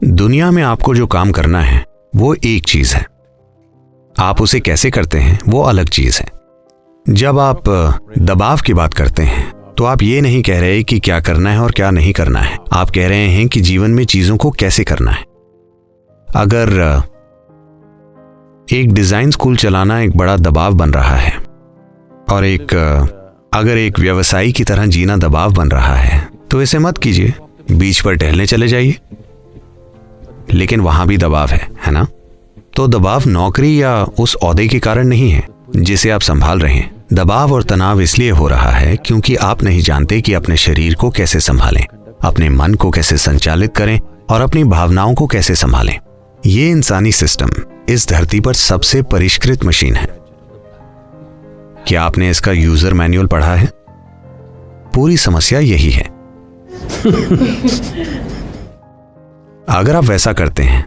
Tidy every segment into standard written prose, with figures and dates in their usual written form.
दुनिया में आपको जो काम करना है वो एक चीज है, आप उसे कैसे करते हैं वो अलग चीज है। जब आप दबाव की बात करते हैं तो आप ये नहीं कह रहे कि क्या करना है और क्या नहीं करना है, आप कह रहे हैं कि जीवन में चीजों को कैसे करना है। अगर एक डिजाइन स्कूल चलाना एक बड़ा दबाव बन रहा है और अगर एक व्यवसायी की तरह जीना दबाव बन रहा है तो इसे मत कीजिए, बीच पर टहलने चले जाइए। लेकिन वहां भी दबाव है ना? तो दबाव नौकरी या उस ओहदे के कारण नहीं है जिसे आप संभाल रहे हैं। दबाव और तनाव इसलिए हो रहा है क्योंकि आप नहीं जानते कि अपने शरीर को कैसे संभालें, अपने मन को कैसे संचालित करें और अपनी भावनाओं को कैसे संभालें। ये इंसानी सिस्टम इस धरती पर सबसे परिष्कृत मशीन है। क्या आपने इसका यूजर मैनुअल पढ़ा है? पूरी समस्या यही है। अगर आप वैसा करते हैं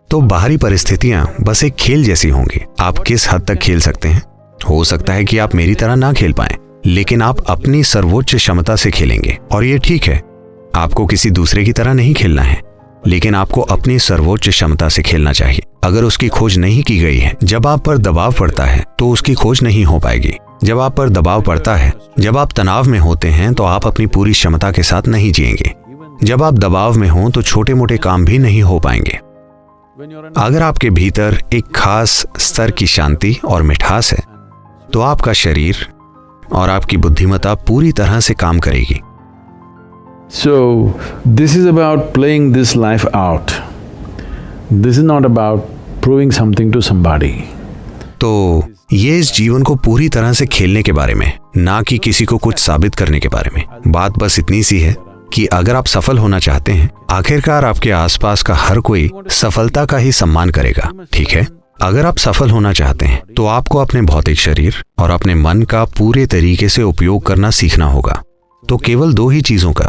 तो बाहरी परिस्थितियां बस एक खेल जैसी होंगी। आप किस हद तक खेल सकते हैं? हो सकता है कि आप मेरी तरह ना खेल पाएं, लेकिन आप अपनी सर्वोच्च क्षमता से खेलेंगे और ये ठीक है। आपको किसी दूसरे की तरह नहीं खेलना है, लेकिन आपको अपनी सर्वोच्च क्षमता से खेलना चाहिए। अगर उसकी खोज नहीं की गई है, जब आप पर दबाव पड़ता है तो उसकी खोज नहीं हो पाएगी। जब आप पर दबाव पड़ता है, जब आप तनाव में होते हैं तो आप अपनी पूरी क्षमता के साथ नहीं जिएंगे। जब आप दबाव में हों तो छोटे मोटे काम भी नहीं हो पाएंगे। अगर आपके भीतर एक खास स्तर की शांति और मिठास है तो आपका शरीर और आपकी बुद्धिमत्ता पूरी तरह से काम करेगी। So this is about playing this life out. This is not about proving something to somebody. तो ये इस जीवन को पूरी तरह से खेलने के बारे में, ना कि किसी को कुछ साबित करने के बारे में। बात बस इतनी सी है कि अगर आप सफल होना चाहते हैं, आखिरकार आपके आसपास का हर कोई सफलता का ही सम्मान करेगा, ठीक है? अगर आप सफल होना चाहते हैं तो आपको अपने भौतिक शरीर और अपने मन का पूरे तरीके से उपयोग करना सीखना होगा। तो केवल दो ही चीजों का,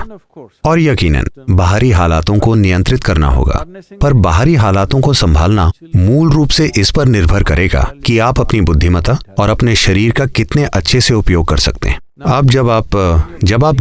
और यकीनन बाहरी हालातों को नियंत्रित करना होगा। पर बाहरी हालातों को संभालना मूल रूप से इस पर निर्भर करेगा कि आप अपनी बुद्धिमत्ता और अपने शरीर का कितने अच्छे से उपयोग कर सकते हैं। अब जब आप